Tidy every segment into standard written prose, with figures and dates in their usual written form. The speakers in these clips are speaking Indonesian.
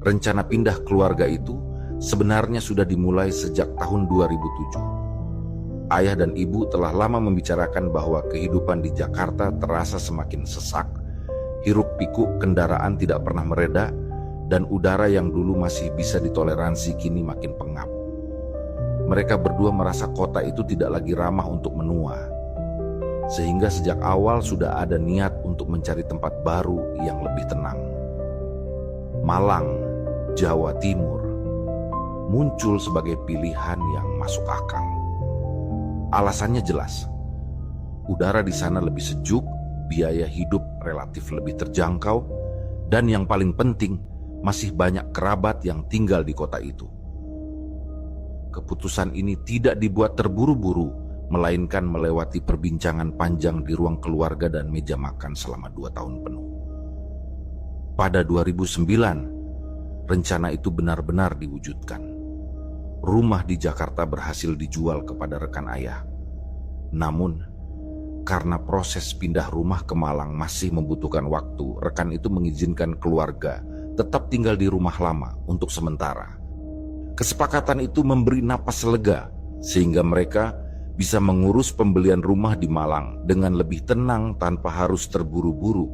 Rencana pindah keluarga itu sebenarnya sudah dimulai sejak tahun 2007. Ayah dan ibu telah lama membicarakan bahwa kehidupan di Jakarta terasa semakin sesak, hiruk-pikuk kendaraan tidak pernah mereda, dan udara yang dulu masih bisa ditoleransi kini makin pengap. Mereka berdua merasa kota itu tidak lagi ramah untuk menua, sehingga sejak awal sudah ada niat untuk mencari tempat baru yang lebih tenang. Malang, Jawa Timur, muncul sebagai pilihan yang masuk akal. Alasannya jelas, udara di sana lebih sejuk, biaya hidup relatif lebih terjangkau, dan yang paling penting, masih banyak kerabat yang tinggal di kota itu. Keputusan ini tidak dibuat terburu-buru, melainkan melewati perbincangan panjang di ruang keluarga dan meja makan selama 2 tahun penuh. Pada 2009, rencana itu benar-benar diwujudkan. Rumah di Jakarta berhasil dijual kepada rekan ayah. Namun, karena proses pindah rumah ke Malang masih membutuhkan waktu, rekan itu mengizinkan keluarga tetap tinggal di rumah lama untuk sementara. Kesepakatan itu memberi napas lega, sehingga mereka bisa mengurus pembelian rumah di Malang dengan lebih tenang tanpa harus terburu-buru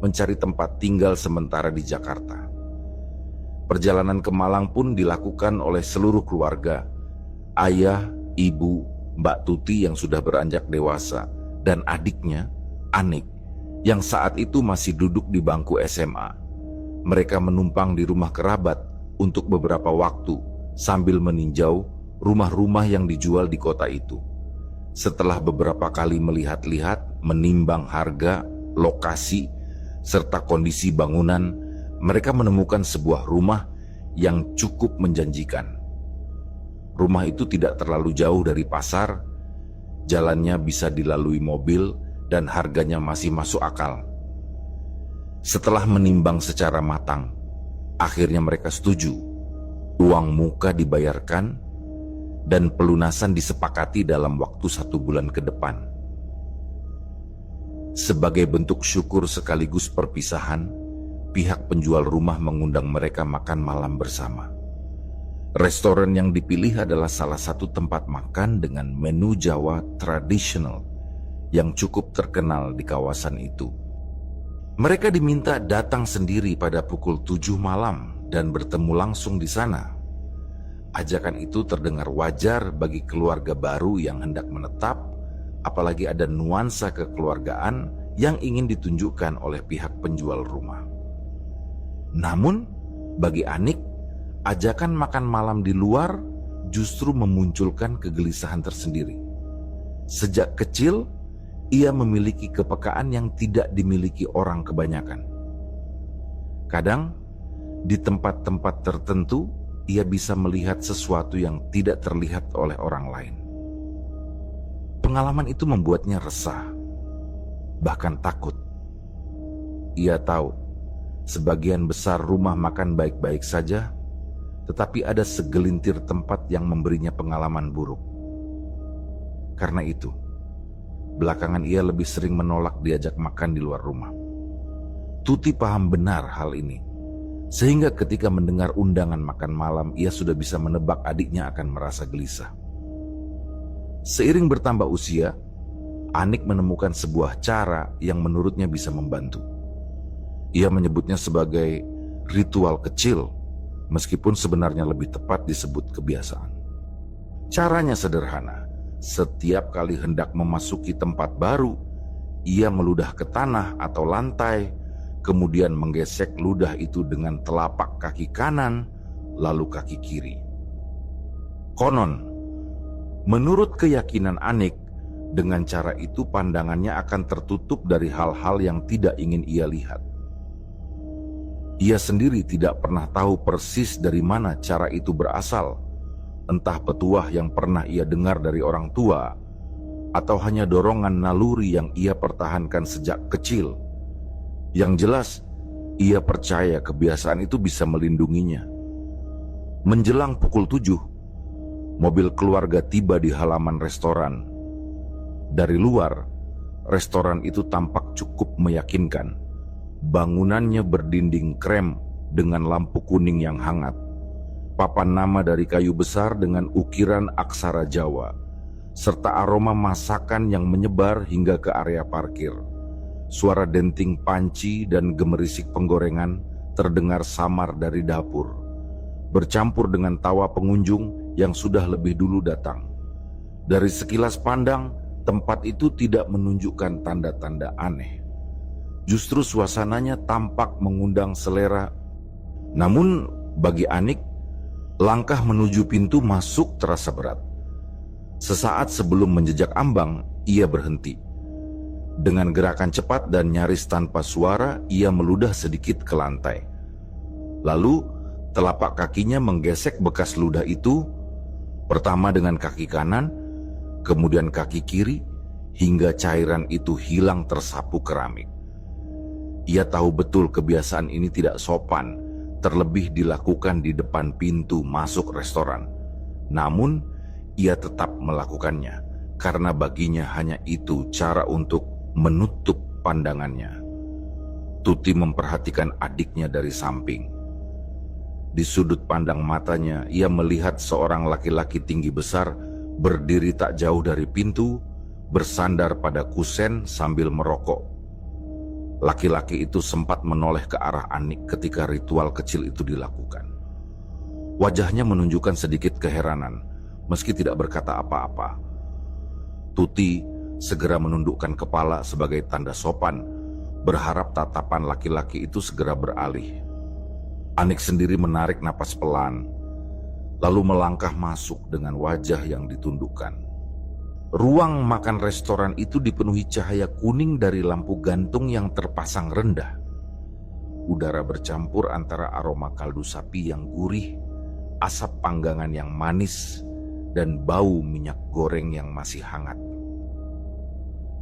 mencari tempat tinggal sementara di Jakarta. Perjalanan ke Malang pun dilakukan oleh seluruh keluarga, ayah, ibu, Mbak Tuti yang sudah beranjak dewasa, dan adiknya, Anik, yang saat itu masih duduk di bangku SMA. Mereka menumpang di rumah kerabat untuk beberapa waktu sambil meninjau rumah-rumah yang dijual di kota itu. Setelah beberapa kali melihat-lihat, menimbang harga, lokasi, serta kondisi bangunan, mereka menemukan sebuah rumah yang cukup menjanjikan. Rumah itu tidak terlalu jauh dari pasar, jalannya bisa dilalui mobil, dan harganya masih masuk akal. Setelah menimbang secara matang, akhirnya mereka setuju. Uang muka dibayarkan, dan pelunasan disepakati dalam waktu 1 bulan ke depan. Sebagai bentuk syukur sekaligus perpisahan, pihak penjual rumah mengundang mereka makan malam bersama. Restoran yang dipilih adalah salah satu tempat makan dengan menu Jawa tradisional yang cukup terkenal di kawasan itu. Mereka diminta datang sendiri pada pukul 7 malam dan bertemu langsung di sana. Ajakan itu terdengar wajar bagi keluarga baru yang hendak menetap, apalagi ada nuansa kekeluargaan yang ingin ditunjukkan oleh pihak penjual rumah. Namun, bagi Anik, ajakan makan malam di luar justru memunculkan kegelisahan tersendiri. Sejak kecil, ia memiliki kepekaan yang tidak dimiliki orang kebanyakan. Kadang, di tempat-tempat tertentu, ia bisa melihat sesuatu yang tidak terlihat oleh orang lain. Pengalaman itu membuatnya resah, bahkan takut. Ia tahu, sebagian besar rumah makan baik-baik saja, tetapi ada segelintir tempat yang memberinya pengalaman buruk. Karena itu, belakangan ia lebih sering menolak diajak makan di luar rumah. Tuti paham benar hal ini, sehingga ketika mendengar undangan makan malam, ia sudah bisa menebak adiknya akan merasa gelisah. Seiring bertambah usia, Anik menemukan sebuah cara yang menurutnya bisa membantu. Ia menyebutnya sebagai ritual kecil, meskipun sebenarnya lebih tepat disebut kebiasaan. Caranya sederhana. Setiap kali hendak memasuki tempat baru, ia meludah ke tanah atau lantai, kemudian menggesek ludah itu dengan telapak kaki kanan, lalu kaki kiri. Konon, menurut keyakinan Anik, dengan cara itu pandangannya akan tertutup dari hal-hal yang tidak ingin ia lihat. Ia sendiri tidak pernah tahu persis dari mana cara itu berasal, entah petuah yang pernah ia dengar dari orang tua, atau hanya dorongan naluri yang ia pertahankan sejak kecil. Yang jelas, ia percaya kebiasaan itu bisa melindunginya. Menjelang pukul 7, mobil keluarga tiba di halaman restoran. Dari luar, restoran itu tampak cukup meyakinkan. Bangunannya berdinding krem dengan lampu kuning yang hangat. Papan nama dari kayu besar dengan ukiran aksara Jawa, serta aroma masakan yang menyebar hingga ke area parkir. Suara denting panci dan gemerisik penggorengan terdengar samar dari dapur, bercampur dengan tawa pengunjung yang sudah lebih dulu datang. Dari sekilas pandang, tempat itu tidak menunjukkan tanda-tanda aneh. Justru suasananya tampak mengundang selera. Namun bagi Anik, langkah menuju pintu masuk terasa berat. Sesaat sebelum menjejak ambang, ia berhenti. Dengan gerakan cepat dan nyaris tanpa suara, ia meludah sedikit ke lantai. Lalu, telapak kakinya menggesek bekas ludah itu, pertama dengan kaki kanan, kemudian kaki kiri, hingga cairan itu hilang tersapu keramik. Ia tahu betul kebiasaan ini tidak sopan, terlebih dilakukan di depan pintu masuk restoran. Namun, ia tetap melakukannya, karena baginya hanya itu cara untuk menutup pandangannya. Tuti memperhatikan adiknya dari samping. Di sudut pandang matanya, ia melihat seorang laki-laki tinggi besar berdiri tak jauh dari pintu, bersandar pada kusen sambil merokok. Laki-laki itu sempat menoleh ke arah Anik ketika ritual kecil itu dilakukan. Wajahnya menunjukkan sedikit keheranan, meski tidak berkata apa-apa. Tuti segera menundukkan kepala sebagai tanda sopan, berharap tatapan laki-laki itu segera beralih. Anik sendiri menarik napas pelan, lalu melangkah masuk dengan wajah yang ditundukkan. Ruang makan restoran itu dipenuhi cahaya kuning dari lampu gantung yang terpasang rendah. Udara bercampur antara aroma kaldu sapi yang gurih, asap panggangan yang manis, dan bau minyak goreng yang masih hangat.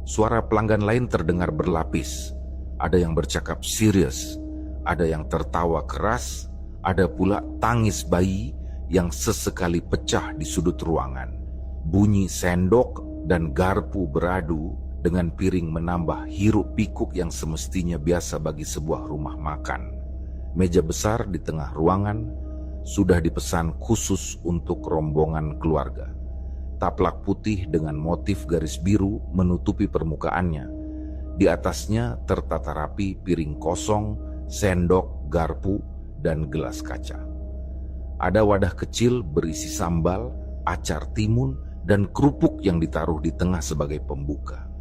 Suara pelanggan lain terdengar berlapis. Ada yang bercakap serius, ada yang tertawa keras, ada pula tangis bayi yang sesekali pecah di sudut ruangan. Bunyi sendok dan garpu beradu dengan piring menambah hiruk pikuk yang semestinya biasa bagi sebuah rumah makan. Meja besar di tengah ruangan sudah dipesan khusus untuk rombongan keluarga. Taplak putih dengan motif garis biru menutupi permukaannya. Di atasnya tertata rapi piring kosong, sendok, garpu, dan gelas kaca. Ada wadah kecil berisi sambal, acar timun, dan kerupuk yang ditaruh di tengah sebagai pembuka.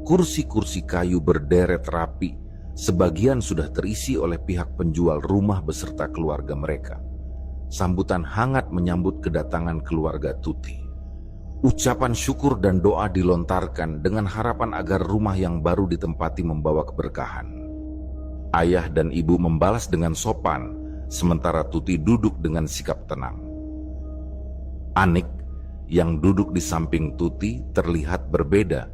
Kursi-kursi kayu berderet rapi, sebagian sudah terisi oleh pihak penjual rumah beserta keluarga mereka. Sambutan hangat menyambut kedatangan keluarga Tuti. Ucapan syukur dan doa dilontarkan dengan harapan agar rumah yang baru ditempati membawa keberkahan. Ayah dan ibu membalas dengan sopan, sementara Tuti duduk dengan sikap tenang. Anik yang duduk di samping Tuti terlihat berbeda.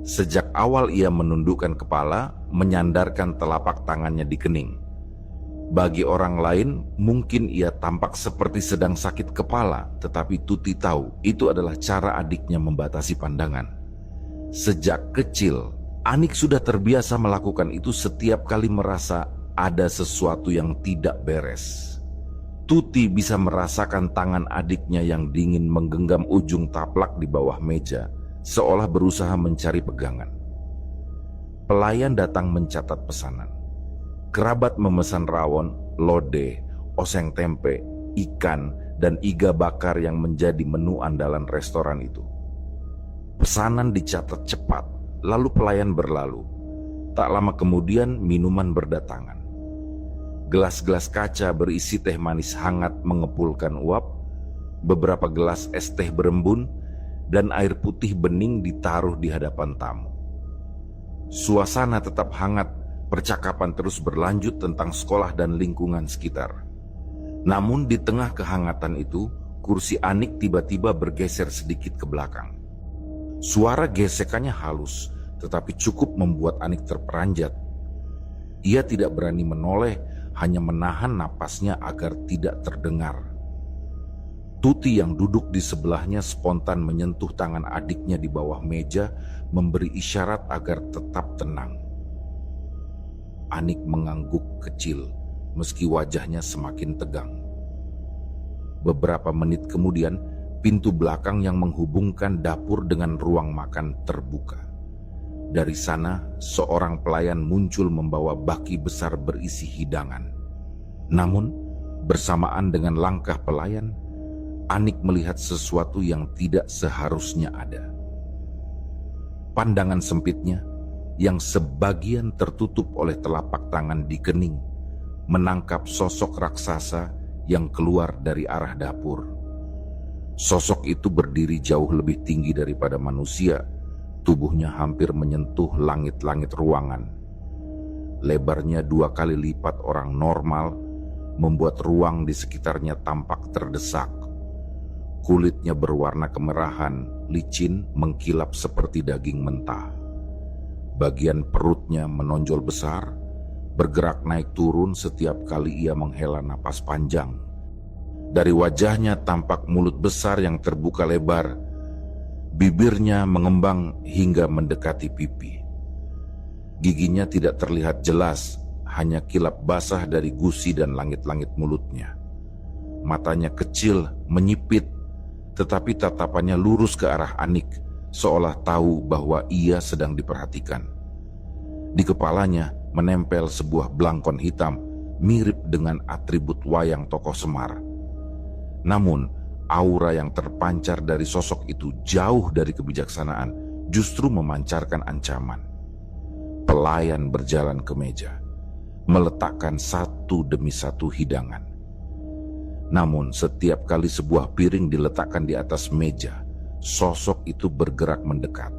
Sejak awal ia menundukkan kepala, menyandarkan telapak tangannya di kening. Bagi orang lain, mungkin ia tampak seperti sedang sakit kepala, tetapi Tuti tahu itu adalah cara adiknya membatasi pandangan. Sejak kecil, Anik sudah terbiasa melakukan itu setiap kali merasa ada sesuatu yang tidak beres. Tuti bisa merasakan tangan adiknya yang dingin menggenggam ujung taplak di bawah meja, seolah berusaha mencari pegangan. Pelayan datang mencatat pesanan. Kerabat memesan rawon, lodeh, oseng tempe, ikan, dan iga bakar yang menjadi menu andalan restoran itu. Pesanan dicatat cepat, lalu pelayan berlalu. Tak lama kemudian minuman berdatangan. Gelas-gelas kaca berisi teh manis hangat mengepulkan uap, beberapa gelas es teh berembun, dan air putih bening ditaruh di hadapan tamu. Suasana tetap hangat. Percakapan terus berlanjut tentang sekolah dan lingkungan sekitar. Namun di tengah kehangatan itu, kursi Anik tiba-tiba bergeser sedikit ke belakang. Suara gesekannya halus, tetapi cukup membuat Anik terperanjat. Ia tidak berani menoleh, hanya menahan napasnya agar tidak terdengar. Tuti yang duduk di sebelahnya spontan menyentuh tangan adiknya di bawah meja, memberi isyarat agar tetap tenang. Anik mengangguk kecil, meski wajahnya semakin tegang. Beberapa menit kemudian, pintu belakang yang menghubungkan dapur dengan ruang makan terbuka. Dari sana, seorang pelayan muncul membawa baki besar berisi hidangan. Namun, bersamaan dengan langkah pelayan, Anik melihat sesuatu yang tidak seharusnya ada. Pandangan sempitnya, yang sebagian tertutup oleh telapak tangan di kening, menangkap sosok raksasa yang keluar dari arah dapur. Sosok itu berdiri jauh lebih tinggi daripada manusia, tubuhnya hampir menyentuh langit-langit ruangan. Lebarnya 2 kali lipat orang normal, membuat ruang di sekitarnya tampak terdesak. Kulitnya berwarna kemerahan, licin, mengkilap seperti daging mentah. Bagian perutnya menonjol besar, bergerak naik turun setiap kali ia menghela napas panjang. Dari wajahnya tampak mulut besar yang terbuka lebar, bibirnya mengembang hingga mendekati pipi. Giginya tidak terlihat jelas, hanya kilap basah dari gusi dan langit-langit mulutnya. Matanya kecil, menyipit, tetapi tatapannya lurus ke arah Anik, seolah tahu bahwa ia sedang diperhatikan. Di kepalanya menempel sebuah blangkon hitam, mirip dengan atribut wayang tokoh Semar. Namun, aura yang terpancar dari sosok itu jauh dari kebijaksanaan, justru memancarkan ancaman. Pelayan berjalan ke meja, meletakkan satu demi satu hidangan. Namun setiap kali sebuah piring diletakkan di atas meja, sosok itu bergerak mendekat,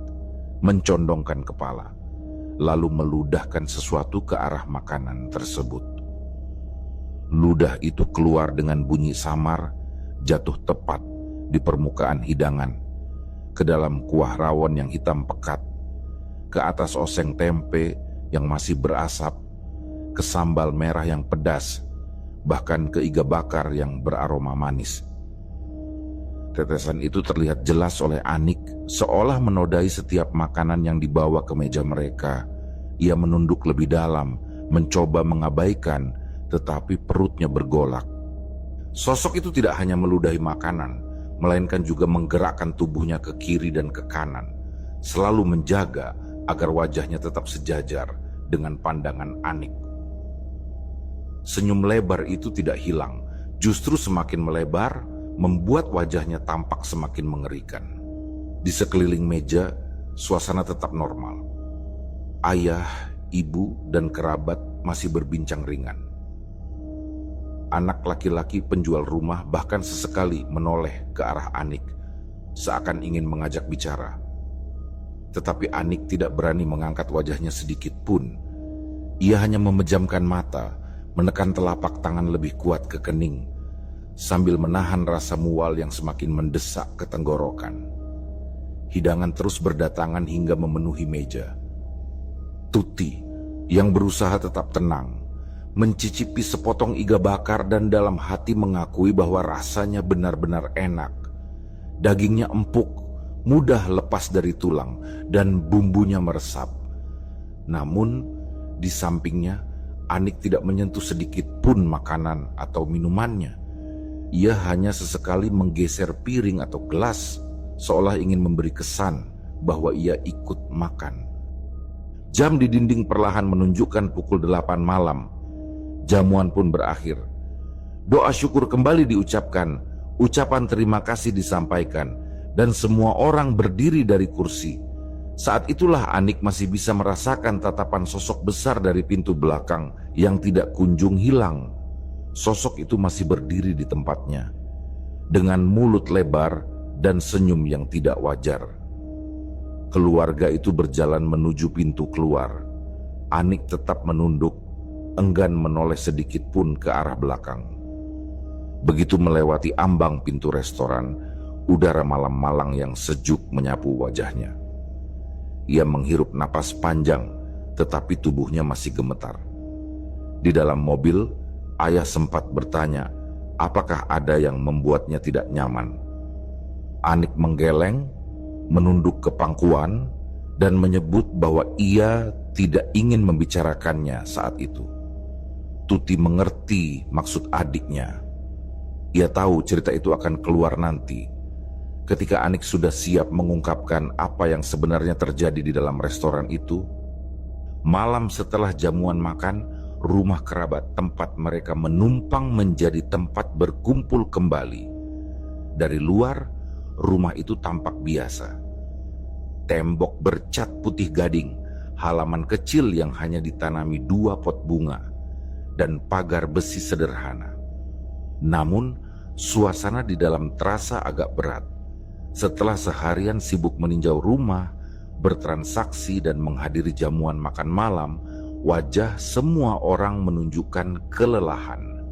mencondongkan kepala, lalu meludahkan sesuatu ke arah makanan tersebut. Ludah itu keluar dengan bunyi samar, jatuh tepat di permukaan hidangan, ke dalam kuah rawon yang hitam pekat, ke atas oseng tempe yang masih berasap, ke sambal merah yang pedas, bahkan ke iga bakar yang beraroma manis. Tetesan itu terlihat jelas oleh Anik, seolah menodai setiap makanan yang dibawa ke meja mereka. Ia menunduk lebih dalam, mencoba mengabaikan, tetapi perutnya bergolak. Sosok itu tidak hanya meludahi makanan, melainkan juga menggerakkan tubuhnya ke kiri dan ke kanan, selalu menjaga agar wajahnya tetap sejajar dengan pandangan Anik. Senyum lebar itu tidak hilang, justru semakin melebar, membuat wajahnya tampak semakin mengerikan. Di sekeliling meja, suasana tetap normal. Ayah, ibu, dan kerabat masih berbincang ringan. Anak laki-laki penjual rumah bahkan sesekali menoleh ke arah Anik, seakan ingin mengajak bicara. Tetapi Anik tidak berani mengangkat wajahnya sedikit pun. Ia hanya memejamkan mata, menekan telapak tangan lebih kuat ke kening, sambil menahan rasa mual yang semakin mendesak ke tenggorokan. Hidangan terus berdatangan hingga memenuhi meja. Tuti, yang berusaha tetap tenang, mencicipi sepotong iga bakar dan dalam hati mengakui bahwa rasanya benar-benar enak. Dagingnya empuk, mudah lepas dari tulang, dan bumbunya meresap. Namun, di sampingnya, Anik tidak menyentuh sedikit pun makanan atau minumannya. Ia hanya sesekali menggeser piring atau gelas, seolah ingin memberi kesan bahwa ia ikut makan. Jam di dinding perlahan menunjukkan pukul 8 malam. Jamuan pun berakhir. Doa syukur kembali diucapkan, ucapan terima kasih disampaikan, dan semua orang berdiri dari kursi. Saat itulah Anik masih bisa merasakan tatapan sosok besar dari pintu belakang yang tidak kunjung hilang. Sosok itu masih berdiri di tempatnya, dengan mulut lebar dan senyum yang tidak wajar. Keluarga itu berjalan menuju pintu keluar. Anik tetap menunduk, enggan menoleh sedikit pun ke arah belakang. Begitu melewati ambang pintu restoran, udara malam-malang yang sejuk menyapu wajahnya. Ia menghirup napas panjang, tetapi tubuhnya masih gemetar. Di dalam mobil, ayah sempat bertanya, apakah ada yang membuatnya tidak nyaman. Anik menggeleng, menunduk ke pangkuan, dan menyebut bahwa ia tidak ingin membicarakannya saat itu. Tuti mengerti maksud adiknya. Ia tahu cerita itu akan keluar nanti, ketika Anik sudah siap mengungkapkan apa yang sebenarnya terjadi di dalam restoran itu. Malam setelah jamuan makan, rumah kerabat tempat mereka menumpang menjadi tempat berkumpul kembali. Dari luar, rumah itu tampak biasa. Tembok bercat putih gading, halaman kecil yang hanya ditanami 2 pot bunga, dan pagar besi sederhana. Namun, suasana di dalam terasa agak berat. Setelah seharian sibuk meninjau rumah, bertransaksi dan menghadiri jamuan makan malam, wajah semua orang menunjukkan kelelahan.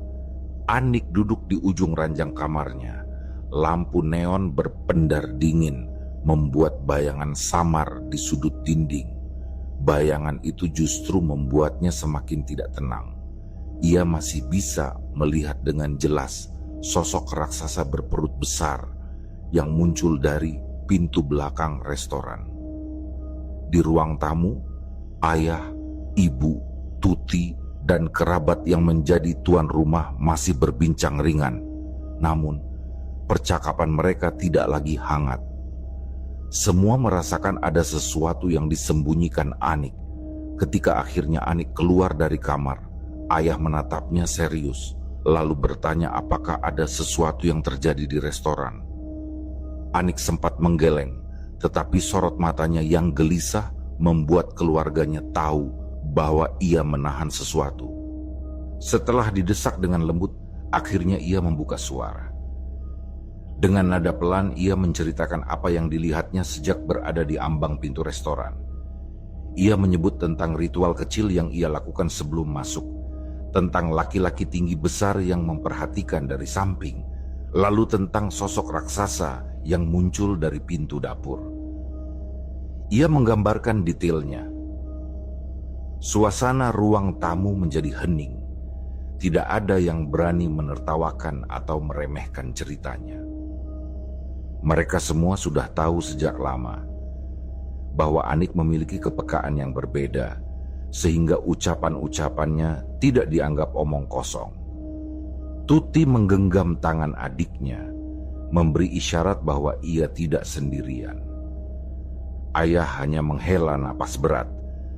Anik duduk di ujung ranjang kamarnya. Lampu neon berpendar dingin, membuat bayangan samar di sudut dinding. Bayangan itu justru membuatnya semakin tidak tenang. Ia masih bisa melihat dengan jelas sosok raksasa berperut besar yang muncul dari pintu belakang restoran. Di ruang tamu, ayah, ibu, Tuti, dan kerabat yang menjadi tuan rumah masih berbincang ringan. Namun, percakapan mereka tidak lagi hangat. Semua merasakan ada sesuatu yang disembunyikan Anik. Ketika akhirnya Anik keluar dari kamar, ayah menatapnya serius, lalu bertanya apakah ada sesuatu yang terjadi di restoran. Anik sempat menggeleng, tetapi sorot matanya yang gelisah membuat keluarganya tahu bahwa ia menahan sesuatu. Setelah didesak dengan lembut, akhirnya ia membuka suara. Dengan nada pelan, ia menceritakan apa yang dilihatnya sejak berada di ambang pintu restoran. Ia menyebut tentang ritual kecil yang ia lakukan sebelum masuk, tentang laki-laki tinggi besar yang memperhatikan dari samping, lalu tentang sosok raksasa yang muncul dari pintu dapur. Ia menggambarkan detailnya. Suasana ruang tamu menjadi hening. Tidak ada yang berani menertawakan atau meremehkan ceritanya. Mereka semua sudah tahu sejak lama bahwa Anik memiliki kepekaan yang berbeda, sehingga ucapan-ucapannya tidak dianggap omong kosong. Tuti menggenggam tangan adiknya, memberi isyarat bahwa ia tidak sendirian. Ayah hanya menghela napas berat,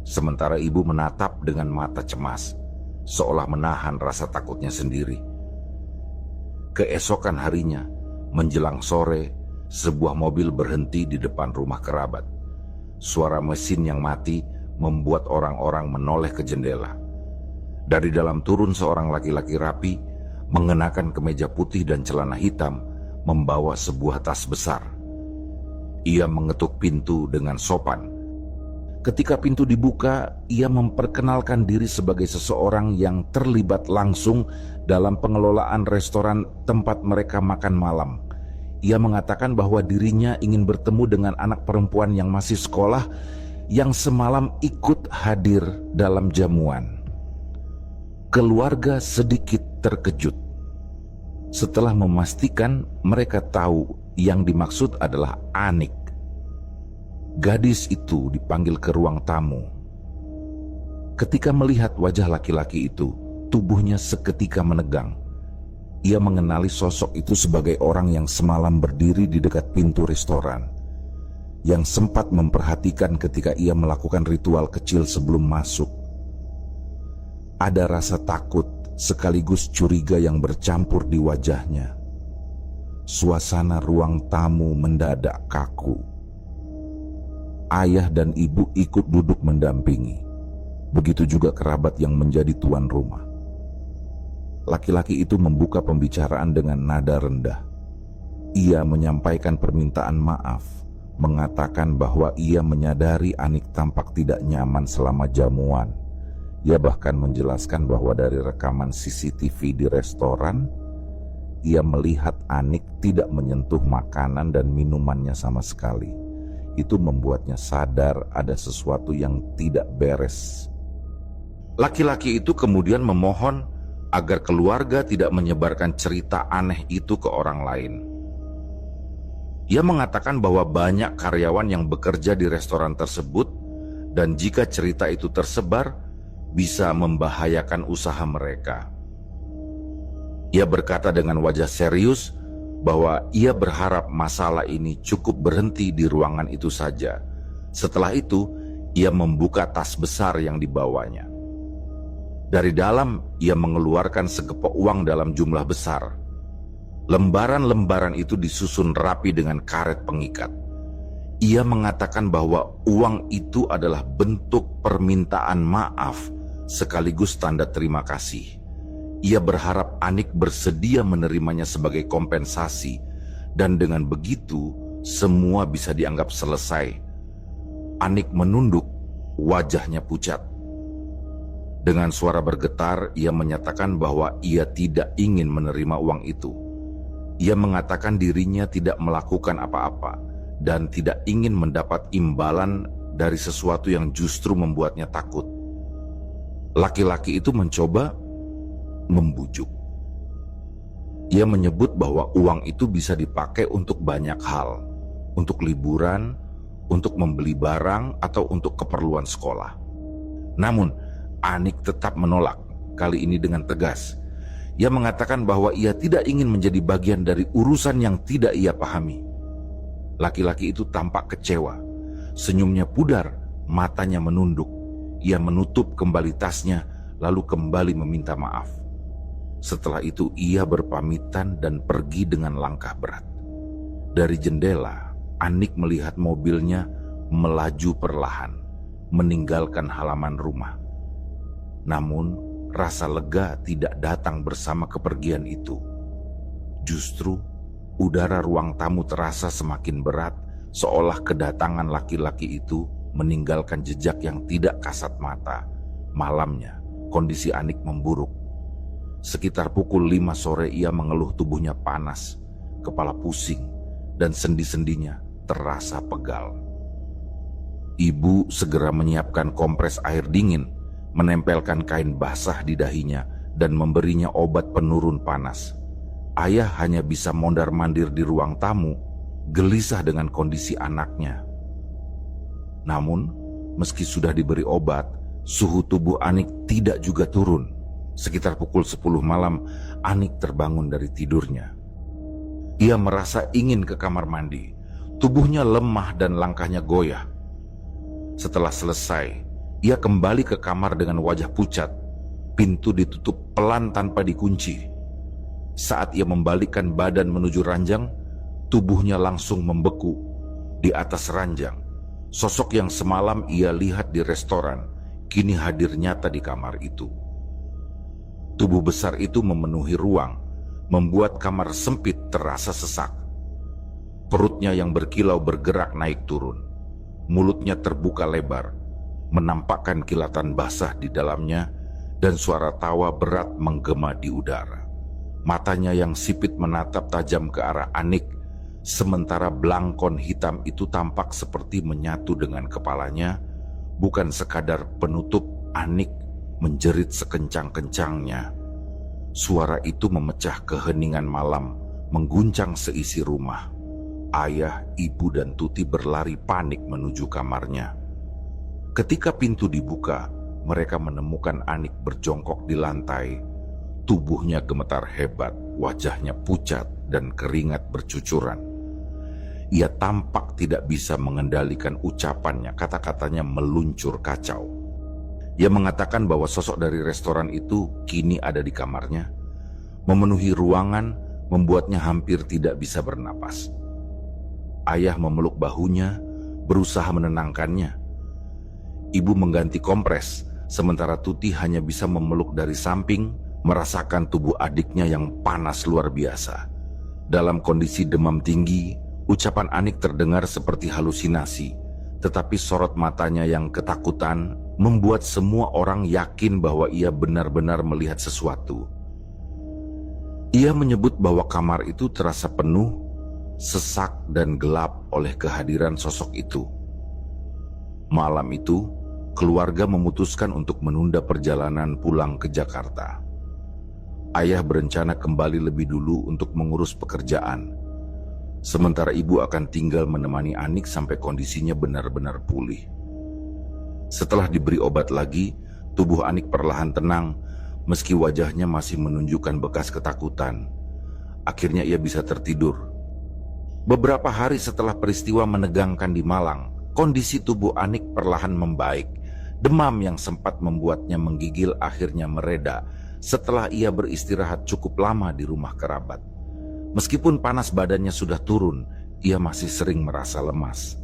sementara ibu menatap dengan mata cemas, seolah menahan rasa takutnya sendiri. Keesokan harinya, menjelang sore, sebuah mobil berhenti di depan rumah kerabat. Suara mesin yang mati membuat orang-orang menoleh ke jendela. Dari dalam turun seorang laki-laki rapi, mengenakan kemeja putih dan celana hitam, membawa sebuah tas besar. Ia mengetuk pintu dengan sopan. Ketika pintu dibuka, ia memperkenalkan diri sebagai seseorang yang terlibat langsung dalam pengelolaan restoran tempat mereka makan malam. Ia mengatakan bahwa dirinya ingin bertemu dengan anak perempuan yang masih sekolah yang semalam ikut hadir dalam jamuan. Keluarga sedikit terkejut. Setelah memastikan mereka tahu yang dimaksud adalah Anik. Gadis itu dipanggil ke ruang tamu. Ketika melihat wajah laki-laki itu, tubuhnya seketika menegang. Ia mengenali sosok itu sebagai orang yang semalam berdiri di dekat pintu restoran, yang sempat memperhatikan ketika ia melakukan ritual kecil sebelum masuk. Ada rasa takut sekaligus curiga yang bercampur di wajahnya. Suasana ruang tamu mendadak kaku. Ayah dan ibu ikut duduk mendampingi. Begitu juga kerabat yang menjadi tuan rumah. Laki-laki itu membuka pembicaraan dengan nada rendah. Ia menyampaikan permintaan maaf, mengatakan bahwa ia menyadari Anik tampak tidak nyaman selama jamuan. Ia bahkan menjelaskan bahwa dari rekaman CCTV di restoran, ia melihat Anik tidak menyentuh makanan dan minumannya sama sekali. Itu membuatnya sadar ada sesuatu yang tidak beres. Laki-laki itu kemudian memohon agar keluarga tidak menyebarkan cerita aneh itu ke orang lain. Ia mengatakan bahwa banyak karyawan yang bekerja di restoran tersebut, dan jika cerita itu tersebar, bisa membahayakan usaha mereka. Ia berkata dengan wajah serius bahwa ia berharap masalah ini cukup berhenti di ruangan itu saja. Setelah itu, ia membuka tas besar yang dibawanya. Dari dalam, ia mengeluarkan segepok uang dalam jumlah besar. Lembaran-lembaran itu disusun rapi dengan karet pengikat. Ia mengatakan bahwa uang itu adalah bentuk permintaan maaf sekaligus tanda terima kasih. Ia berharap Anik bersedia menerimanya sebagai kompensasi, dan dengan begitu semua bisa dianggap selesai. Anik menunduk, wajahnya pucat. Dengan suara bergetar, ia menyatakan bahwa ia tidak ingin menerima uang itu. Ia mengatakan dirinya tidak melakukan apa-apa dan tidak ingin mendapat imbalan dari sesuatu yang justru membuatnya takut. Laki-laki itu mencoba membujuk. Ia menyebut bahwa uang itu bisa dipakai untuk banyak hal, untuk liburan, untuk membeli barang, atau untuk keperluan sekolah. Namun, Anik tetap menolak, kali ini dengan tegas. Ia mengatakan bahwa ia tidak ingin menjadi bagian dari urusan yang tidak ia pahami. Laki-laki itu tampak kecewa. Senyumnya pudar, matanya menunduk. Ia menutup kembali tasnya, lalu kembali meminta maaf. Setelah itu ia berpamitan dan pergi dengan langkah berat. Dari jendela, Anik melihat mobilnya melaju perlahan, meninggalkan halaman rumah. Namun, rasa lega tidak datang bersama kepergian itu. Justru, udara ruang tamu terasa semakin berat, seolah kedatangan laki-laki itu meninggalkan jejak yang tidak kasat mata. Malamnya, kondisi Anik memburuk. Sekitar pukul 5 sore ia mengeluh tubuhnya panas, kepala pusing, dan sendi-sendinya terasa pegal. Ibu segera menyiapkan kompres air dingin, menempelkan kain basah di dahinya, dan memberinya obat penurun panas. Ayah hanya bisa mondar-mandir di ruang tamu, gelisah dengan kondisi anaknya. Namun, meski sudah diberi obat, suhu tubuh Anik tidak juga turun. Sekitar pukul 10 malam, Anik terbangun dari tidurnya. Ia merasa ingin ke kamar mandi. Tubuhnya lemah dan langkahnya goyah. Setelah selesai, ia kembali ke kamar dengan wajah pucat. Pintu ditutup pelan tanpa dikunci. Saat ia membalikkan badan menuju ranjang, tubuhnya langsung membeku. Di atas ranjang, sosok yang semalam ia lihat di restoran, kini hadir nyata di kamar itu. Tubuh besar itu memenuhi ruang, membuat kamar sempit terasa sesak. Perutnya yang berkilau bergerak naik turun. Mulutnya terbuka lebar, menampakkan kilatan basah di dalamnya, dan suara tawa berat menggema di udara. Matanya yang sipit menatap tajam ke arah Anik, sementara belangkon hitam itu tampak seperti menyatu dengan kepalanya. Bukan sekadar penutup, Anik menjerit sekencang-kencangnya. Suara itu memecah keheningan malam, mengguncang seisi rumah. Ayah, ibu, dan Tuti berlari panik menuju kamarnya. Ketika pintu dibuka, mereka menemukan Anik berjongkok di lantai. Tubuhnya gemetar hebat, wajahnya pucat dan keringat bercucuran. Ia tampak tidak bisa mengendalikan ucapannya, kata-katanya meluncur kacau. Ia mengatakan bahwa sosok dari restoran itu kini ada di kamarnya, memenuhi ruangan, membuatnya hampir tidak bisa bernapas. Ayah memeluk bahunya, berusaha menenangkannya. Ibu mengganti kompres, sementara Tuti hanya bisa memeluk dari samping, merasakan tubuh adiknya yang panas luar biasa. Dalam kondisi demam tinggi, ucapan Anik terdengar seperti halusinasi, tetapi sorot matanya yang ketakutan membuat semua orang yakin bahwa ia benar-benar melihat sesuatu. Ia menyebut bahwa kamar itu terasa penuh, sesak dan gelap oleh kehadiran sosok itu. Malam itu, keluarga memutuskan untuk menunda perjalanan pulang ke Jakarta. Ayah berencana kembali lebih dulu untuk mengurus pekerjaan, sementara ibu akan tinggal menemani Anik sampai kondisinya benar-benar pulih. Setelah diberi obat lagi, Tubuh Anik perlahan tenang, meski wajahnya masih menunjukkan bekas ketakutan. Akhirnya ia bisa tertidur. Beberapa hari setelah peristiwa menegangkan di Malang, kondisi tubuh Anik perlahan membaik. Demam yang sempat membuatnya menggigil akhirnya mereda setelah ia beristirahat cukup lama di rumah kerabat. Meskipun panas badannya sudah turun, ia masih sering merasa lemas.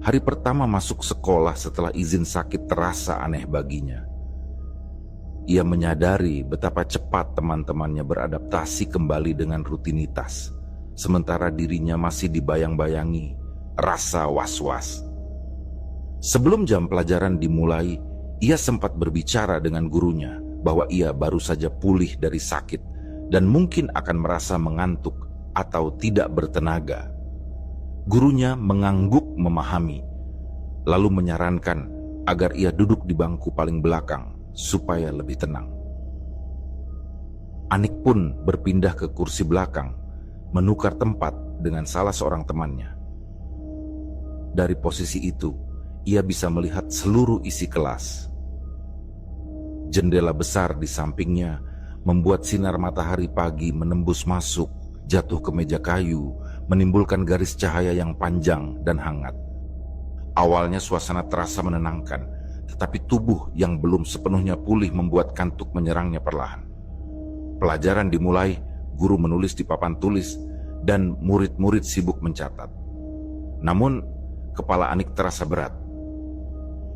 Hari pertama masuk sekolah setelah izin sakit terasa aneh baginya. Ia menyadari betapa cepat teman-temannya beradaptasi kembali dengan rutinitas, sementara dirinya masih dibayang-bayangi rasa was-was. Sebelum jam pelajaran dimulai, ia sempat berbicara dengan gurunya bahwa ia baru saja pulih dari sakit dan mungkin akan merasa mengantuk atau tidak bertenaga. Gurunya mengangguk memahami, lalu menyarankan agar ia duduk di bangku paling belakang supaya lebih tenang. Anik pun berpindah ke kursi belakang, menukar tempat dengan salah seorang temannya. Dari posisi itu, ia bisa melihat seluruh isi kelas. Jendela besar di sampingnya membuat sinar matahari pagi menembus masuk, jatuh ke meja kayu, menimbulkan garis cahaya yang panjang dan hangat. Awalnya suasana terasa menenangkan, tetapi tubuh yang belum sepenuhnya pulih membuat kantuk menyerangnya perlahan. Pelajaran dimulai, guru menulis di papan tulis, dan murid-murid sibuk mencatat. Namun, kepala Anik terasa berat.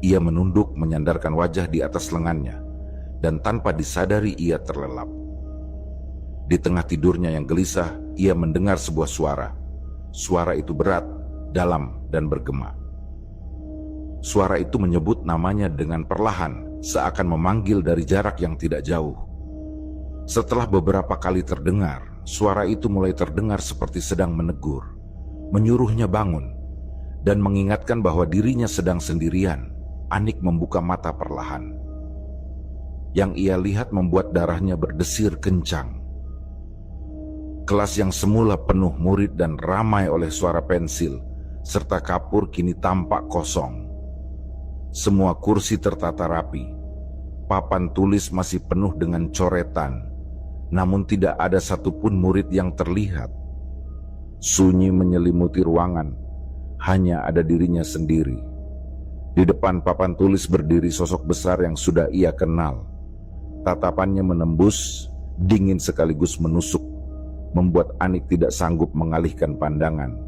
Ia menunduk menyandarkan wajah di atas lengannya, dan tanpa disadari ia terlelap. Di tengah tidurnya yang gelisah, ia mendengar sebuah suara. Suara itu berat, dalam, dan bergema. Suara itu menyebut namanya dengan perlahan, seakan memanggil dari jarak yang tidak jauh. Setelah beberapa kali terdengar, suara itu mulai terdengar seperti sedang menegur, menyuruhnya bangun, dan mengingatkan bahwa dirinya sedang sendirian. Anik membuka mata perlahan. Yang ia lihat membuat darahnya berdesir kencang. Kelas yang semula penuh murid dan ramai oleh suara pensil serta kapur kini tampak kosong. Semua kursi tertata rapi. Papan tulis masih penuh dengan coretan, namun tidak ada satupun murid yang terlihat. Sunyi menyelimuti ruangan, hanya ada dirinya sendiri. Di depan papan tulis berdiri sosok besar yang sudah ia kenal. Tatapannya menembus, dingin sekaligus menusuk, membuat Anik tidak sanggup mengalihkan pandangan.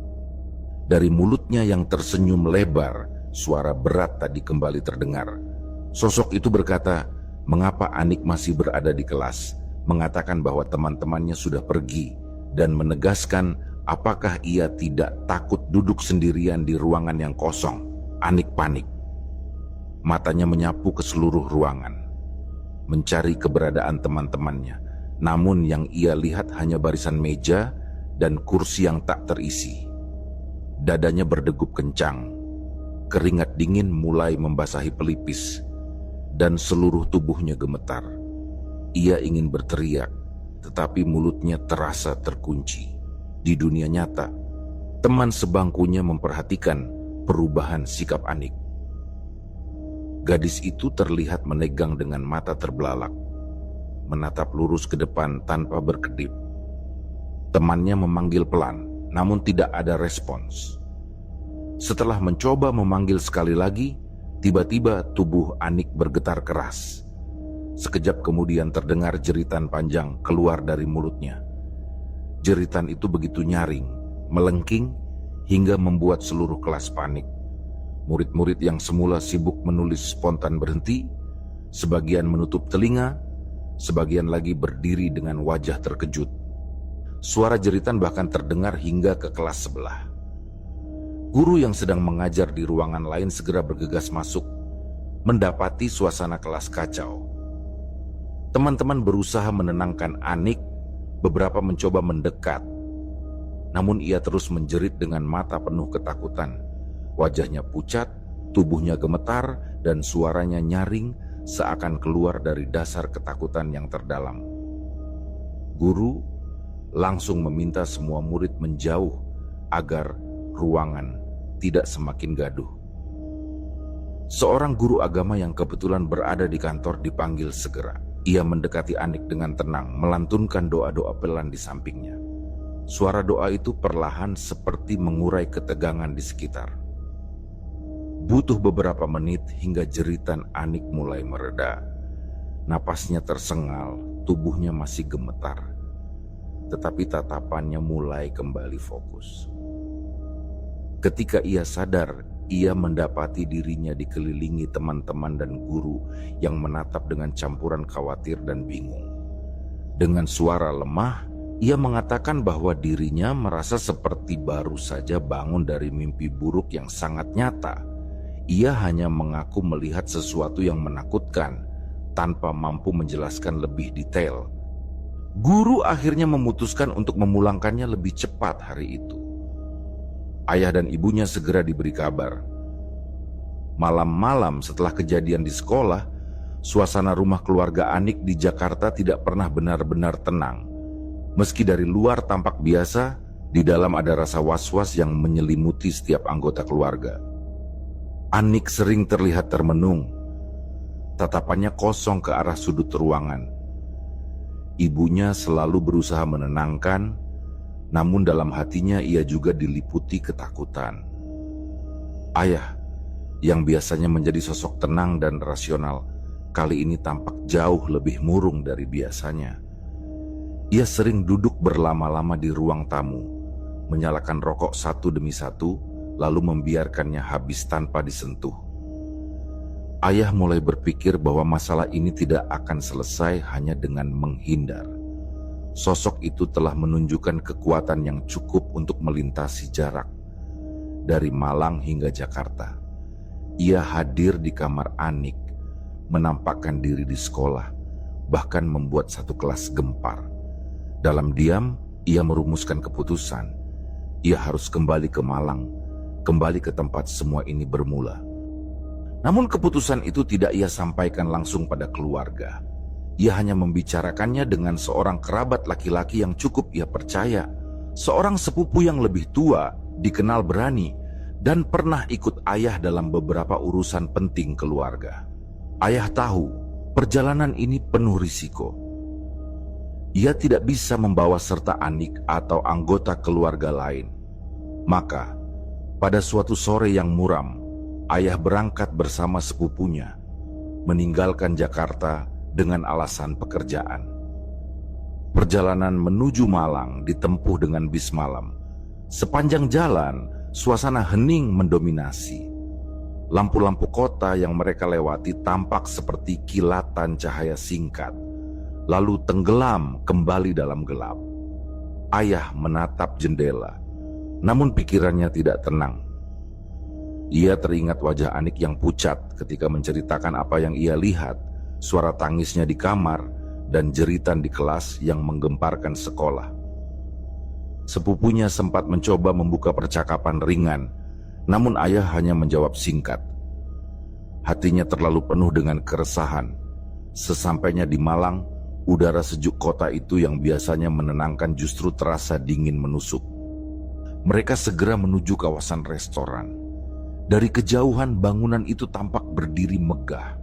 Dari mulutnya yang tersenyum lebar, suara berat tadi kembali terdengar. Sosok itu berkata, mengapa Anik masih berada di kelas, mengatakan bahwa teman-temannya sudah pergi, dan menegaskan apakah ia tidak takut duduk sendirian di ruangan yang kosong. Anik panik. Matanya menyapu ke seluruh ruangan, mencari keberadaan teman-temannya. Namun yang ia lihat hanya barisan meja dan kursi yang tak terisi. Dadanya berdegup kencang. Keringat dingin mulai membasahi pelipis, dan seluruh tubuhnya gemetar. Ia ingin berteriak, tetapi mulutnya terasa terkunci. Di dunia nyata, teman sebangkunya memperhatikan perubahan sikap Anik. Gadis itu terlihat menegang dengan mata terbelalak, menatap lurus ke depan tanpa berkedip. Temannya memanggil pelan, namun tidak ada respons. Setelah mencoba memanggil sekali lagi, tiba-tiba tubuh Anik bergetar keras. Sekejap kemudian terdengar jeritan panjang keluar dari mulutnya. Jeritan itu begitu nyaring, melengking, hingga membuat seluruh kelas panik. Murid-murid yang semula sibuk menulis spontan berhenti, sebagian menutup telinga, sebagian lagi berdiri dengan wajah terkejut. Suara jeritan bahkan terdengar hingga ke kelas sebelah. Guru yang sedang mengajar di ruangan lain segera bergegas masuk, mendapati suasana kelas kacau. Teman-teman berusaha menenangkan Anik, beberapa mencoba mendekat. Namun ia terus menjerit dengan mata penuh ketakutan. Wajahnya pucat, tubuhnya gemetar, dan suaranya nyaring seakan keluar dari dasar ketakutan yang terdalam. Guru langsung meminta semua murid menjauh agar ruangan tidak semakin gaduh. Seorang guru agama yang kebetulan berada di kantor dipanggil segera. Ia mendekati Anik dengan tenang, melantunkan doa-doa pelan di sampingnya. Suara doa itu perlahan seperti mengurai ketegangan di sekitar. Butuh beberapa menit hingga jeritan Anik mulai mereda. Napasnya tersengal, tubuhnya masih gemetar. Tetapi tatapannya mulai kembali fokus. Ketika ia sadar, ia mendapati dirinya dikelilingi teman-teman dan guru yang menatap dengan campuran khawatir dan bingung. Dengan suara lemah, ia mengatakan bahwa dirinya merasa seperti baru saja bangun dari mimpi buruk yang sangat nyata. Ia hanya mengaku melihat sesuatu yang menakutkan tanpa mampu menjelaskan lebih detail. Guru akhirnya memutuskan untuk memulangkannya lebih cepat hari itu. Ayah dan ibunya segera diberi kabar. Malam-malam setelah kejadian di sekolah, suasana rumah keluarga Anik di Jakarta tidak pernah benar-benar tenang. Meski dari luar tampak biasa, di dalam ada rasa was-was yang menyelimuti setiap anggota keluarga. Anik sering terlihat termenung. Tatapannya kosong ke arah sudut ruangan. Ibunya selalu berusaha menenangkan, namun dalam hatinya ia juga diliputi ketakutan. Ayah, yang biasanya menjadi sosok tenang dan rasional, kali ini tampak jauh lebih murung dari biasanya. Ia sering duduk berlama-lama di ruang tamu, menyalakan rokok satu demi satu, lalu membiarkannya habis tanpa disentuh. Ayah mulai berpikir bahwa masalah ini tidak akan selesai hanya dengan menghindar. Sosok itu telah menunjukkan kekuatan yang cukup untuk melintasi jarak. Dari Malang hingga Jakarta, ia hadir di kamar Anik, menampakkan diri di sekolah, bahkan membuat satu kelas gempar. Dalam diam, ia merumuskan keputusan. Ia harus kembali ke Malang, kembali ke tempat semua ini bermula. Namun keputusan itu tidak ia sampaikan langsung pada keluarga. Ia hanya membicarakannya dengan seorang kerabat laki-laki yang cukup ia percaya. Seorang sepupu yang lebih tua, dikenal berani, dan pernah ikut ayah dalam beberapa urusan penting keluarga. Ayah tahu, perjalanan ini penuh risiko. Ia tidak bisa membawa serta Anik atau anggota keluarga lain. Maka, pada suatu sore yang muram, ayah berangkat bersama sepupunya, meninggalkan Jakarta dengan alasan pekerjaan. Perjalanan menuju Malang ditempuh dengan bis malam. Sepanjang jalan, suasana hening mendominasi. Lampu-lampu kota yang mereka lewati tampak seperti kilatan cahaya singkat, lalu tenggelam kembali dalam gelap. Ayah menatap jendela, namun pikirannya tidak tenang. Ia teringat wajah Anik yang pucat ketika menceritakan apa yang ia lihat, suara tangisnya di kamar, dan jeritan di kelas yang menggemparkan sekolah. Sepupunya sempat mencoba membuka percakapan ringan, namun ayah hanya menjawab singkat. Hatinya terlalu penuh dengan keresahan. Sesampainya di Malang, udara sejuk kota itu yang biasanya menenangkan justru terasa dingin menusuk. Mereka segera menuju kawasan restoran. Dari kejauhan bangunan itu tampak berdiri megah.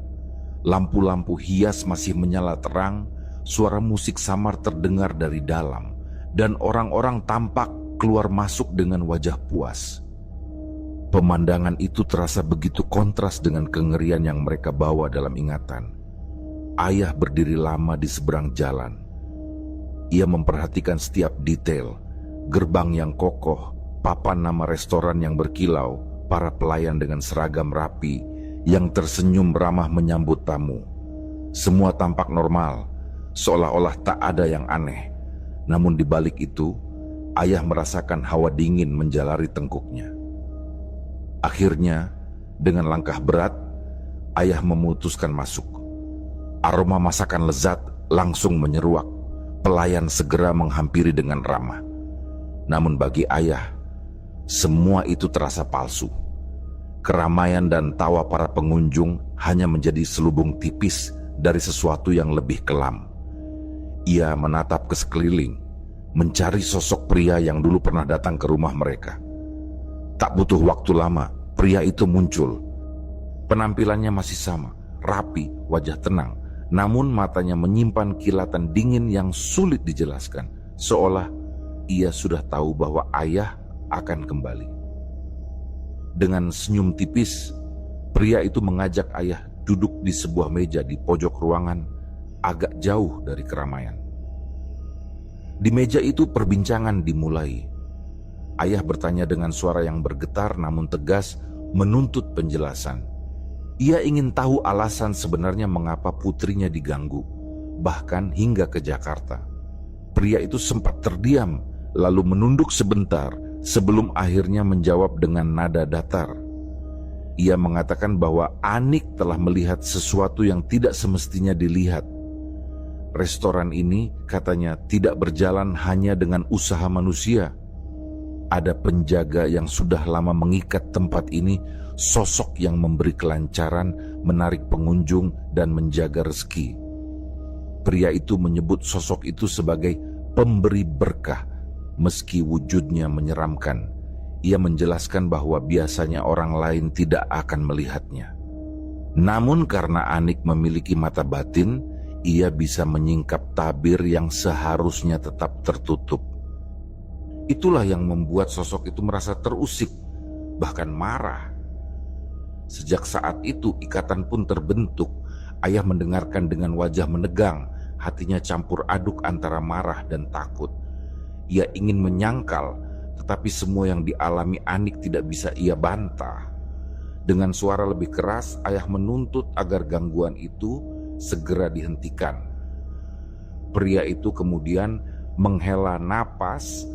Lampu-lampu hias masih menyala terang, suara musik samar terdengar dari dalam, dan orang-orang tampak keluar masuk dengan wajah puas. Pemandangan itu terasa begitu kontras dengan kengerian yang mereka bawa dalam ingatan. Ayah berdiri lama di seberang jalan. Ia memperhatikan setiap detail, gerbang yang kokoh, papan nama restoran yang berkilau, para pelayan dengan seragam rapi yang tersenyum ramah menyambut tamu. Semua tampak normal, seolah-olah tak ada yang aneh. Namun di balik itu, ayah merasakan hawa dingin menjalari tengkuknya. Akhirnya, dengan langkah berat, ayah memutuskan masuk. Aroma masakan lezat langsung menyeruak. Pelayan segera menghampiri dengan ramah. Namun bagi ayah, semua itu terasa palsu. Keramaian dan tawa para pengunjung hanya menjadi selubung tipis dari sesuatu yang lebih kelam. Ia menatap ke sekeliling, mencari sosok pria yang dulu pernah datang ke rumah mereka. Tak butuh waktu lama, pria itu muncul. Penampilannya masih sama, rapi, wajah tenang, namun matanya menyimpan kilatan dingin yang sulit dijelaskan, seolah ia sudah tahu bahwa ayah akan kembali. Dengan senyum tipis, pria itu mengajak ayah duduk di sebuah meja di pojok ruangan, agak jauh dari keramaian. Di meja itu perbincangan dimulai. Ayah bertanya dengan suara yang bergetar namun tegas, menuntut penjelasan. Ia ingin tahu alasan sebenarnya mengapa putrinya diganggu, bahkan hingga ke Jakarta. Pria itu sempat terdiam, lalu menunduk sebentar sebelum akhirnya menjawab dengan nada datar. Ia mengatakan bahwa Anik telah melihat sesuatu yang tidak semestinya dilihat. Restoran ini katanya tidak berjalan hanya dengan usaha manusia. Ada penjaga yang sudah lama mengikat tempat ini, sosok yang memberi kelancaran, menarik pengunjung, dan menjaga rezeki. Pria itu menyebut sosok itu sebagai pemberi berkah, meski wujudnya menyeramkan. Ia menjelaskan bahwa biasanya orang lain tidak akan melihatnya. Namun karena Anik memiliki mata batin, ia bisa menyingkap tabir yang seharusnya tetap tertutup. Itulah yang membuat sosok itu merasa terusik, bahkan marah. Sejak saat itu ikatan pun terbentuk. Ayah mendengarkan dengan wajah menegang, hatinya campur aduk antara marah dan takut. Ia ingin menyangkal, tetapi semua yang dialami Anik tidak bisa ia bantah. Dengan suara lebih keras, ayah menuntut agar gangguan itu segera dihentikan. Pria itu kemudian menghela napas,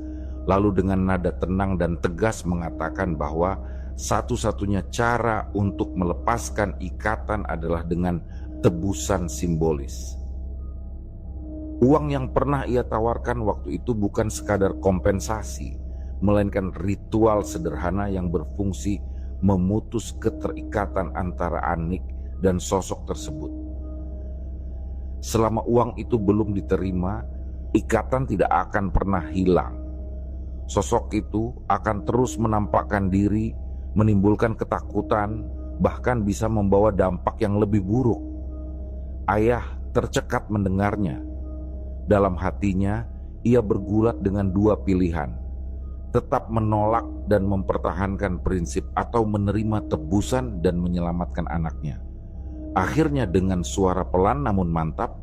lalu dengan nada tenang dan tegas mengatakan bahwa satu-satunya cara untuk melepaskan ikatan adalah dengan tebusan simbolis. Uang yang pernah ia tawarkan waktu itu bukan sekadar kompensasi, melainkan ritual sederhana yang berfungsi memutus keterikatan antara Anik dan sosok tersebut. Selama uang itu belum diterima, ikatan tidak akan pernah hilang. Sosok itu akan terus menampakkan diri, menimbulkan ketakutan, bahkan bisa membawa dampak yang lebih buruk. Ayah tercekat mendengarnya. Dalam hatinya, ia bergulat dengan dua pilihan: tetap menolak dan mempertahankan prinsip, atau menerima tebusan dan menyelamatkan anaknya. Akhirnya dengan suara pelan namun mantap,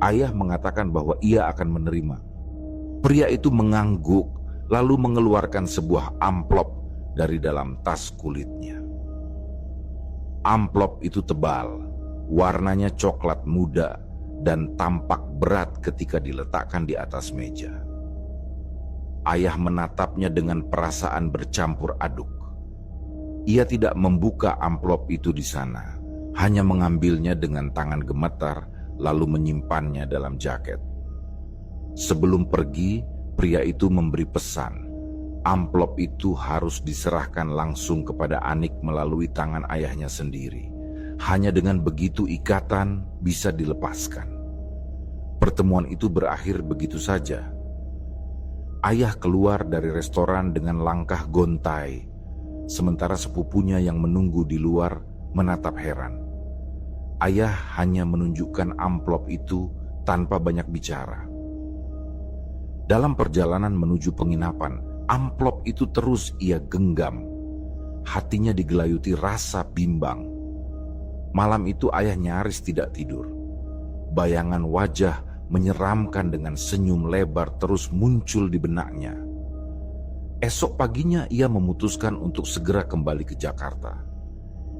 ayah mengatakan bahwa ia akan menerima. Pria itu mengangguk, lalu mengeluarkan sebuah amplop dari dalam tas kulitnya. Amplop itu tebal, warnanya coklat muda, dan tampak berat ketika diletakkan di atas meja. Ayah menatapnya dengan perasaan bercampur aduk. Ia tidak membuka amplop itu di sana, hanya mengambilnya dengan tangan gemetar, lalu menyimpannya dalam jaket. Sebelum pergi, pria itu memberi pesan. Amplop itu harus diserahkan langsung kepada Anik melalui tangan ayahnya sendiri. Hanya dengan begitu ikatan bisa dilepaskan. Pertemuan itu berakhir begitu saja. Ayah keluar dari restoran dengan langkah gontai, sementara sepupunya yang menunggu di luar menatap heran. Ayah hanya menunjukkan amplop itu tanpa banyak bicara. Dalam perjalanan menuju penginapan, amplop itu terus ia genggam. Hatinya digelayuti rasa bimbang. Malam itu ayah nyaris tidak tidur. Bayangan wajah menyeramkan dengan senyum lebar terus muncul di benaknya. Esok paginya ia memutuskan untuk segera kembali ke Jakarta.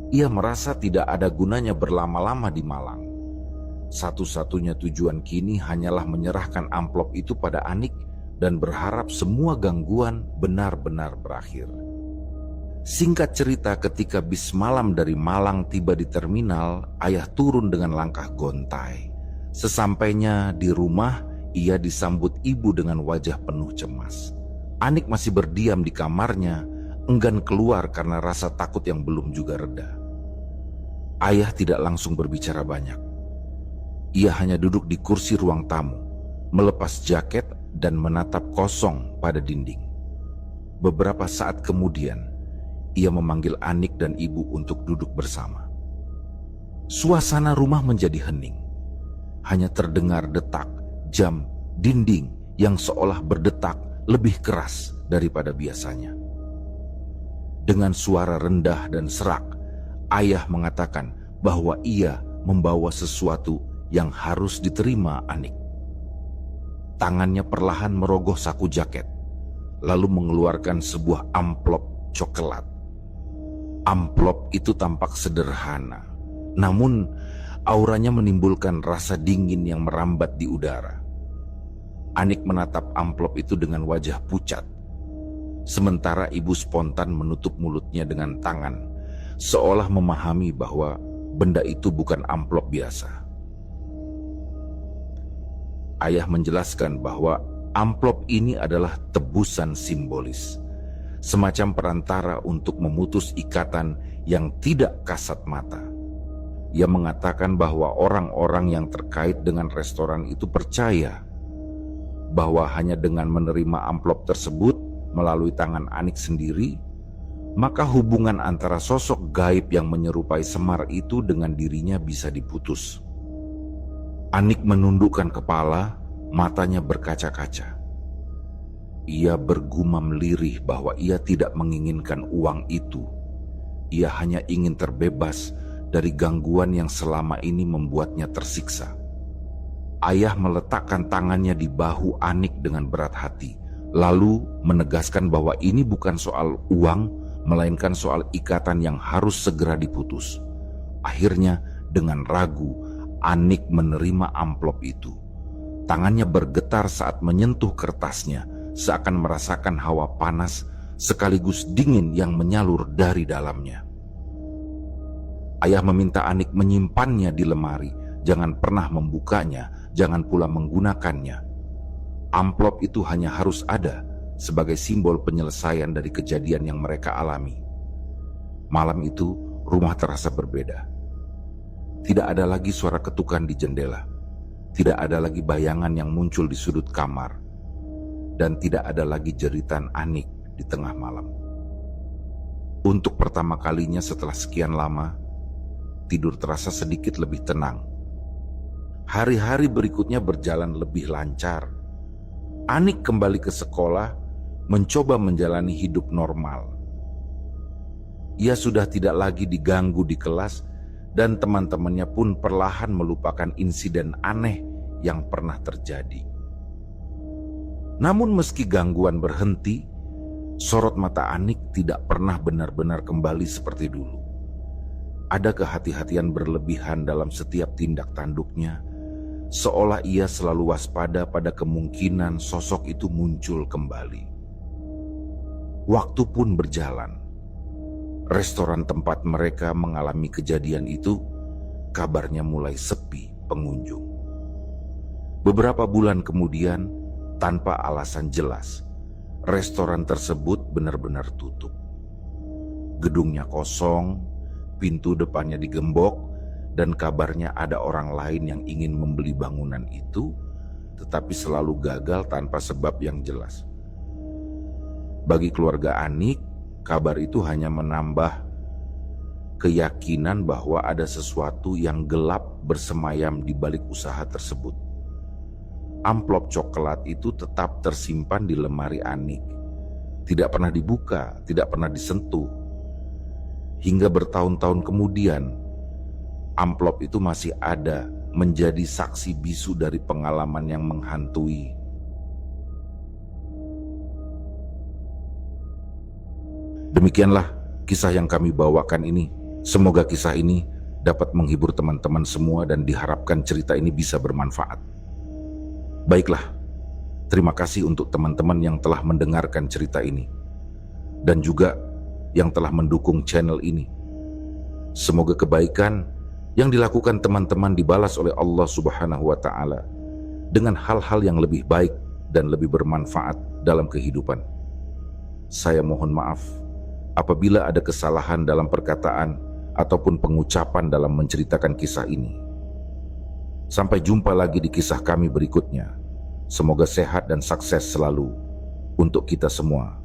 Ia merasa tidak ada gunanya berlama-lama di Malang. Satu-satunya tujuan kini hanyalah menyerahkan amplop itu pada Anik dan berharap semua gangguan benar-benar berakhir. Singkat cerita, ketika bis malam dari Malang tiba di terminal, ayah turun dengan langkah gontai. Sesampainya di rumah, ia disambut ibu dengan wajah penuh cemas. Anik masih berdiam di kamarnya, enggan keluar karena rasa takut yang belum juga reda. Ayah tidak langsung berbicara banyak. Ia hanya duduk di kursi ruang tamu, melepas jaket dan menatap kosong pada dinding. Beberapa saat kemudian, ia memanggil Anik dan ibu untuk duduk bersama. Suasana rumah menjadi hening. Hanya terdengar detak jam dinding yang seolah berdetak lebih keras daripada biasanya. Dengan suara rendah dan serak, ayah mengatakan bahwa ia membawa sesuatu yang harus diterima Anik. Tangannya perlahan merogoh saku jaket, lalu mengeluarkan sebuah amplop coklat. Amplop itu tampak sederhana, namun auranya menimbulkan rasa dingin yang merambat di udara. Anik menatap amplop itu dengan wajah pucat, sementara ibu spontan menutup mulutnya dengan tangan, seolah memahami bahwa benda itu bukan amplop biasa. Ayah menjelaskan bahwa amplop ini adalah tebusan simbolis, semacam perantara untuk memutus ikatan yang tidak kasat mata. Ia mengatakan bahwa orang-orang yang terkait dengan restoran itu percaya bahwa hanya dengan menerima amplop tersebut melalui tangan Anik sendiri, maka hubungan antara sosok gaib yang menyerupai Semar itu dengan dirinya bisa diputus. Anik menundukkan kepala, matanya berkaca-kaca. Ia bergumam lirih bahwa ia tidak menginginkan uang itu. Ia hanya ingin terbebas dari gangguan yang selama ini membuatnya tersiksa. Ayah meletakkan tangannya di bahu Anik dengan berat hati, lalu menegaskan bahwa ini bukan soal uang, melainkan soal ikatan yang harus segera diputus. Akhirnya, dengan ragu, Anik menerima amplop itu. Tangannya bergetar saat menyentuh kertasnya, seakan merasakan hawa panas sekaligus dingin yang menyalur dari dalamnya. Ayah meminta Anik menyimpannya di lemari, jangan pernah membukanya, jangan pula menggunakannya. Amplop itu hanya harus ada sebagai simbol penyelesaian dari kejadian yang mereka alami. Malam itu, rumah terasa berbeda. Tidak ada lagi suara ketukan di jendela. Tidak ada lagi bayangan yang muncul di sudut kamar. Dan tidak ada lagi jeritan Anik di tengah malam. Untuk pertama kalinya setelah sekian lama, tidur terasa sedikit lebih tenang. Hari-hari berikutnya berjalan lebih lancar. Anik kembali ke sekolah, mencoba menjalani hidup normal. Ia sudah tidak lagi diganggu di kelas, dan teman-temannya pun perlahan melupakan insiden aneh yang pernah terjadi. Namun meski gangguan berhenti, sorot mata Anik tidak pernah benar-benar kembali seperti dulu. Ada kehati-hatian berlebihan dalam setiap tindak tanduknya, seolah ia selalu waspada pada kemungkinan sosok itu muncul kembali. Waktu pun berjalan. Restoran tempat mereka mengalami kejadian itu, kabarnya mulai sepi pengunjung. Beberapa bulan kemudian, tanpa alasan jelas, restoran tersebut benar-benar tutup. Gedungnya kosong, pintu depannya digembok, dan kabarnya ada orang lain yang ingin membeli bangunan itu, tetapi selalu gagal tanpa sebab yang jelas. Bagi keluarga Anik, kabar itu hanya menambah keyakinan bahwa ada sesuatu yang gelap bersemayam di balik usaha tersebut. Amplop coklat itu tetap tersimpan di lemari Anik. Tidak pernah dibuka, tidak pernah disentuh. Hingga bertahun-tahun kemudian, amplop itu masih ada menjadi saksi bisu dari pengalaman yang menghantui. Demikianlah kisah yang kami bawakan ini. Semoga kisah ini dapat menghibur teman-teman semua dan diharapkan cerita ini bisa bermanfaat. Baiklah, terima kasih untuk teman-teman yang telah mendengarkan cerita ini dan juga yang telah mendukung channel ini. Semoga kebaikan yang dilakukan teman-teman dibalas oleh Allah Subhanahu wa Ta'ala dengan hal-hal yang lebih baik dan lebih bermanfaat dalam kehidupan. Saya mohon maaf apabila ada kesalahan dalam perkataan ataupun pengucapan dalam menceritakan kisah ini. Sampai jumpa lagi di kisah kami berikutnya. Semoga sehat dan sukses selalu untuk kita semua.